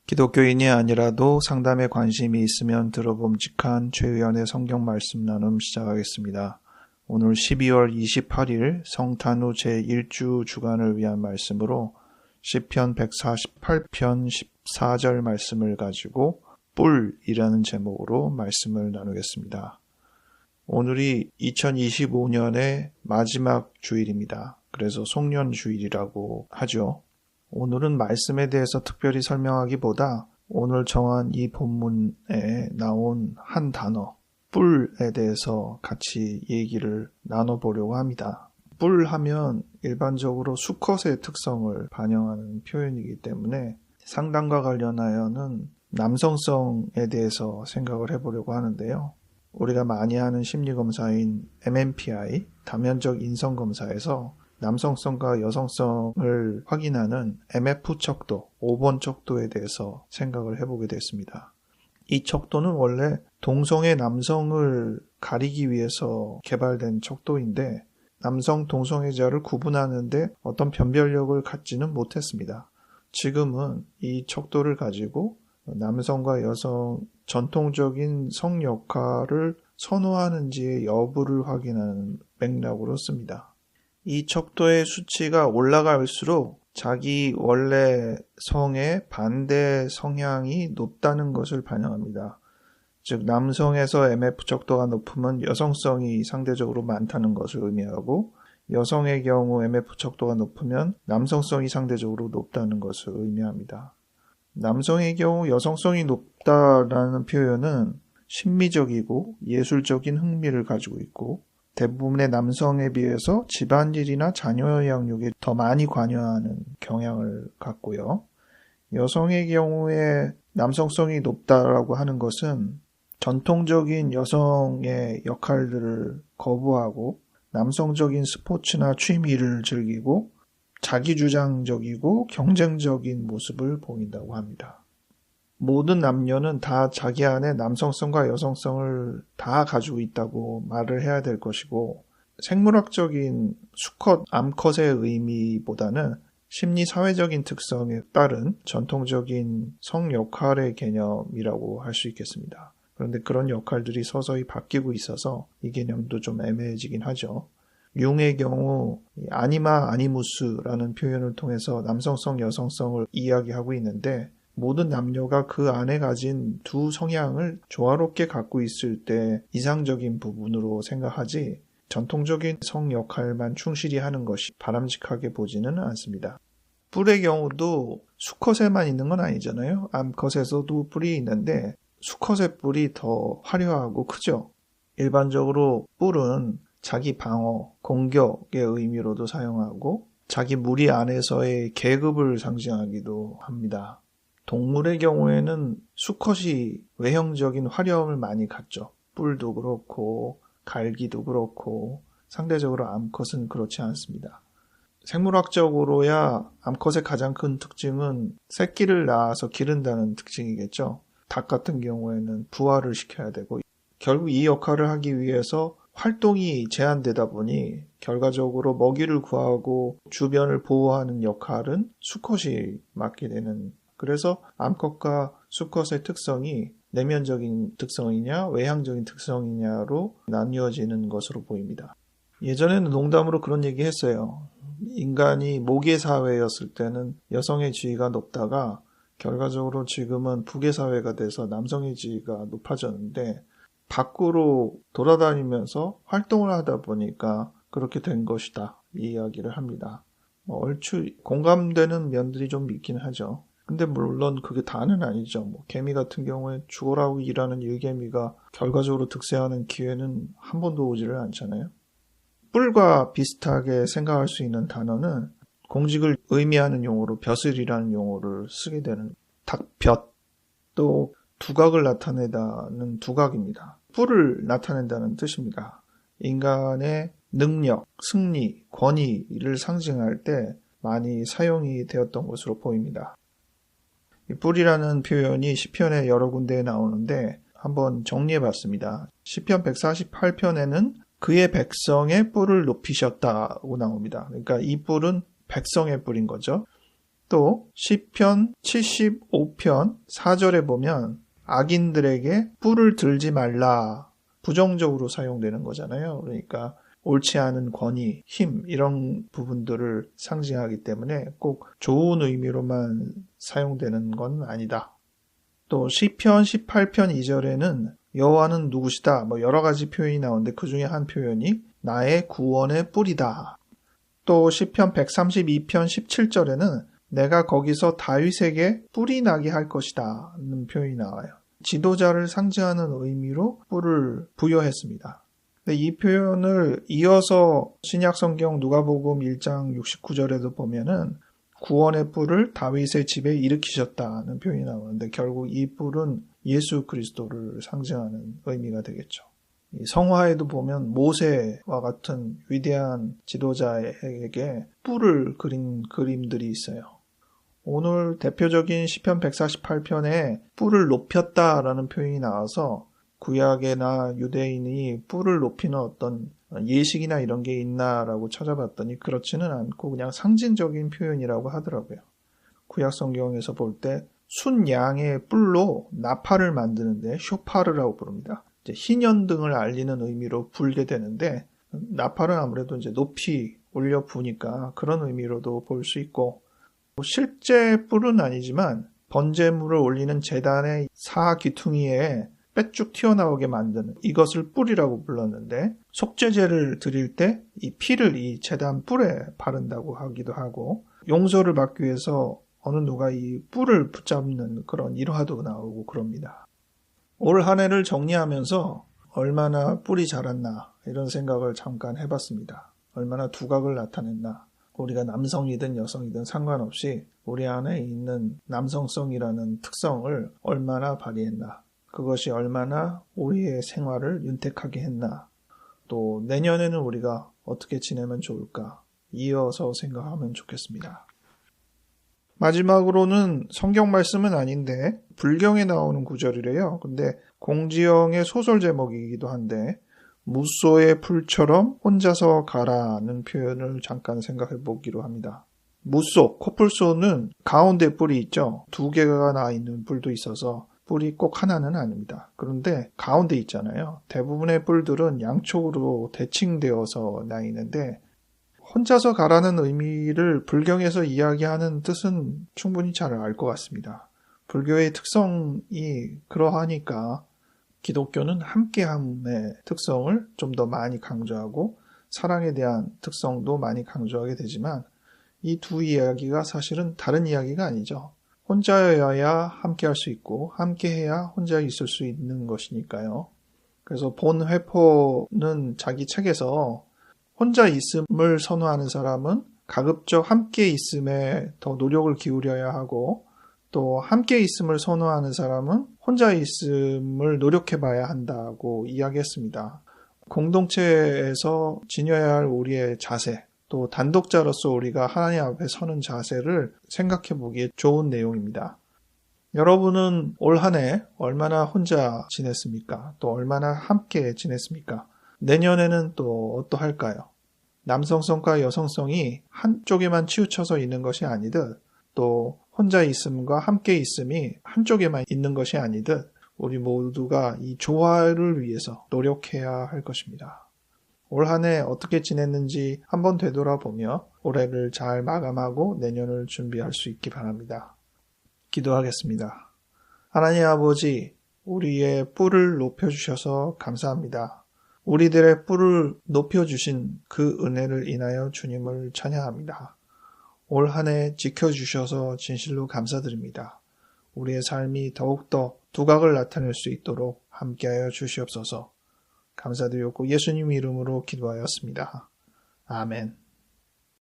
기독교인이 아니라도 상담에 관심이 있으면 들어봄직한 최의원의 성경 말씀 나눔 시작하겠습니다. 오늘 12월 28일 성탄후 제1주 주간을 위한 말씀으로 시편 148편 14절 말씀을 가지고 뿔이라는 제목으로 말씀을 나누겠습니다. 오늘이 2025년의 마지막 주일입니다. 그래서 송년주일이라고 하죠. 오늘은 말씀에 대해서 특별히 설명하기보다 오늘 정한 이 본문에 나온 한 단어, 뿔에 대해서 같이 얘기를 나눠보려고 합니다. 뿔 하면 일반적으로 수컷의 특성을 반영하는 표현이기 때문에 상담과 관련하여는 남성성에 대해서 생각을 해보려고 하는데요. 우리가 많이 하는 심리검사인 MMPI, 다면적 인성검사에서 남성성과 여성성을 확인하는 MF 척도, 5번 척도에 대해서 생각을 해보게 됐습니다. 이 척도는 원래 동성애 남성을 가리기 위해서 개발된 척도인데 남성 동성애자를 구분하는데 어떤 변별력을 갖지는 못했습니다. 지금은 이 척도를 가지고 남성과 여성 전통적인 성 역할을 선호하는지의 여부를 확인하는 맥락으로 씁니다. 이 척도의 수치가 올라갈수록 자기 원래 성의 반대 성향이 높다는 것을 반영합니다. 즉 남성에서 MF 척도가 높으면 여성성이 상대적으로 많다는 것을 의미하고 여성의 경우 MF 척도가 높으면 남성성이 상대적으로 높다는 것을 의미합니다. 남성의 경우 여성성이 높다라는 표현은 심미적이고 예술적인 흥미를 가지고 있고 대부분의 남성에 비해서 집안일이나 자녀 양육에 더 많이 관여하는 경향을 갖고요. 여성의 경우에 남성성이 높다라고 하는 것은 전통적인 여성의 역할들을 거부하고 남성적인 스포츠나 취미를 즐기고 자기주장적이고 경쟁적인 모습을 보인다고 합니다. 모든 남녀는 다 자기 안에 남성성과 여성성을 다 가지고 있다고 말을 해야 될 것이고 생물학적인 수컷, 암컷의 의미보다는 심리사회적인 특성에 따른 전통적인 성 역할의 개념이라고 할 수 있겠습니다. 그런데 그런 역할들이 서서히 바뀌고 있어서 이 개념도 좀 애매해지긴 하죠. 융의 경우 아니마 아니무스라는 표현을 통해서 남성성, 여성성을 이야기하고 있는데 모든 남녀가 그 안에 가진 두 성향을 조화롭게 갖고 있을 때 이상적인 부분으로 생각하지 전통적인 성 역할만 충실히 하는 것이 바람직하게 보지는 않습니다. 뿔의 경우도 수컷에만 있는 건 아니잖아요. 암컷에서도 뿔이 있는데 수컷의 뿔이 더 화려하고 크죠. 일반적으로 뿔은 자기 방어, 공격의 의미로도 사용하고 자기 무리 안에서의 계급을 상징하기도 합니다. 동물의 경우에는 수컷이 외형적인 화려함을 많이 갖죠. 뿔도 그렇고 갈기도 그렇고 상대적으로 암컷은 그렇지 않습니다. 생물학적으로야 암컷의 가장 큰 특징은 새끼를 낳아서 기른다는 특징이겠죠. 닭 같은 경우에는 부화를 시켜야 되고 결국 이 역할을 하기 위해서 활동이 제한되다 보니 결과적으로 먹이를 구하고 주변을 보호하는 역할은 수컷이 맡게 되는 그래서 암컷과 수컷의 특성이 내면적인 특성이냐 외향적인 특성이냐로 나뉘어지는 것으로 보입니다. 예전에는 농담으로 그런 얘기 했어요. 인간이 모계 사회였을 때는 여성의 지위가 높다가 결과적으로 지금은 부계 사회가 돼서 남성의 지위가 높아졌는데 밖으로 돌아다니면서 활동을 하다 보니까 그렇게 된 것이다. 이 이야기를 합니다. 얼추 공감되는 면들이 좀 있긴 하죠. 근데 물론 그게 다는 아니죠. 개미 같은 경우에 죽어라고 일하는 일개미가 결과적으로 득세하는 기회는 한 번도 오지를 않잖아요. 뿔과 비슷하게 생각할 수 있는 단어는 공직을 의미하는 용어로 벼슬이라는 용어를 쓰게 되는 닭볕, 또 두각을 나타내다는 두각입니다. 뿔을 나타낸다는 뜻입니다. 인간의 능력, 승리, 권위를 상징할 때 많이 사용이 되었던 것으로 보입니다. 이 뿔이라는 표현이 시편에 여러 군데에 나오는데 한번 정리해봤습니다. 시편 148편에는 그의 백성의 뿔을 높이셨다고 나옵니다. 그러니까 이 뿔은 백성의 뿔인 거죠. 또 시편 75편 4절에 보면 악인들에게 뿔을 들지 말라, 부정적으로 사용되는 거잖아요. 그러니까 옳지 않은 권위, 힘 이런 부분들을 상징하기 때문에 꼭 좋은 의미로만 사용되는 건 아니다. 또 시편 18편 2절에는 여호와는 누구시다 여러 가지 표현이 나오는데 그 중에 한 표현이 나의 구원의 뿔이다. 또 시편 132편 17절에는 내가 거기서 다윗에게 뿔이 나게 할 것이다 는 표현이 나와요. 지도자를 상징하는 의미로 뿔을 부여했습니다. 이 표현을 이어서 신약성경 누가복음 1장 69절에도 보면은 구원의 뿔을 다윗의 집에 일으키셨다는 표현이 나오는데 결국 이 뿔은 예수 그리스도를 상징하는 의미가 되겠죠. 성화에도 보면 모세와 같은 위대한 지도자에게 뿔을 그린 그림들이 있어요. 오늘 대표적인 시편 148편에 뿔을 높였다라는 표현이 나와서 구약이나 유대인이 뿔을 높이는 어떤 예식이나 이런 게 있나라고 찾아봤더니 그렇지는 않고 그냥 상징적인 표현이라고 하더라고요. 구약 성경에서 볼 때 순양의 뿔로 나팔을 만드는데 쇼파르라고 부릅니다. 이제 희년등을 알리는 의미로 불게 되는데 나팔은 아무래도 이제 높이 올려 부니까 그런 의미로도 볼 수 있고 실제 뿔은 아니지만 번제물을 올리는 제단의 사귀퉁이에 빼쭉 튀어나오게 만드는 이것을 뿔이라고 불렀는데 속죄제를 드릴 때 이 피를 이 제단 뿔에 바른다고 하기도 하고 용서를 받기 위해서 어느 누가 이 뿔을 붙잡는 그런 일화도 나오고 그럽니다. 올 한 해를 정리하면서 얼마나 뿔이 자랐나 이런 생각을 잠깐 해봤습니다. 얼마나 두각을 나타냈나. 우리가 남성이든 여성이든 상관없이 우리 안에 있는 남성성이라는 특성을 얼마나 발휘했나. 그것이 얼마나 우리의 생활을 윤택하게 했나. 또 내년에는 우리가 어떻게 지내면 좋을까. 이어서 생각하면 좋겠습니다. 마지막으로는 성경 말씀은 아닌데 불경에 나오는 구절이래요. 근데 공지영의 소설 제목이기도 한데 무쏘의 풀처럼 혼자서 가라는 표현을 잠깐 생각해 보기로 합니다. 무쏘, 코뿔소는 가운데 뿔이 있죠. 2개가 나 있는 뿔도 있어서 뿔이 꼭 하나는 아닙니다. 그런데 가운데 있잖아요. 대부분의 뿔들은 양쪽으로 대칭되어서 나 있는데 혼자서 가라는 의미를 불경에서 이야기하는 뜻은 충분히 잘 알 것 같습니다. 불교의 특성이 그러하니까 기독교는 함께함의 특성을 좀 더 많이 강조하고 사랑에 대한 특성도 많이 강조하게 되지만 이 두 이야기가 사실은 다른 이야기가 아니죠. 혼자여야 함께할 수 있고 함께해야 혼자 있을 수 있는 것이니까요. 그래서 본 회포는 자기 책에서 혼자 있음을 선호하는 사람은 가급적 함께 있음에 더 노력을 기울여야 하고 또 함께 있음을 선호하는 사람은 혼자 있음을 노력해봐야 한다고 이야기했습니다. 공동체에서 지녀야 할 우리의 자세, 또 단독자로서 우리가 하나님 앞에 서는 자세를 생각해 보기에 좋은 내용입니다. 여러분은 올 한 해 얼마나 혼자 지냈습니까? 또 얼마나 함께 지냈습니까? 내년에는 또 어떠할까요? 남성성과 여성성이 한쪽에만 치우쳐서 있는 것이 아니듯 또 혼자 있음과 함께 있음이 한쪽에만 있는 것이 아니듯 우리 모두가 이 조화를 위해서 노력해야 할 것입니다. 올 한 해 어떻게 지냈는지 한번 되돌아보며 올해를 잘 마감하고 내년을 준비할 수 있기 바랍니다. 기도하겠습니다. 하나님 아버지, 우리의 뿔을 높여주셔서 감사합니다. 우리들의 뿔을 높여주신 그 은혜를 인하여 주님을 찬양합니다. 올 한 해 지켜주셔서 진실로 감사드립니다. 우리의 삶이 더욱더 두각을 나타낼 수 있도록 함께하여 주시옵소서. 감사드렸고 예수님 이름으로 기도하였습니다. 아멘.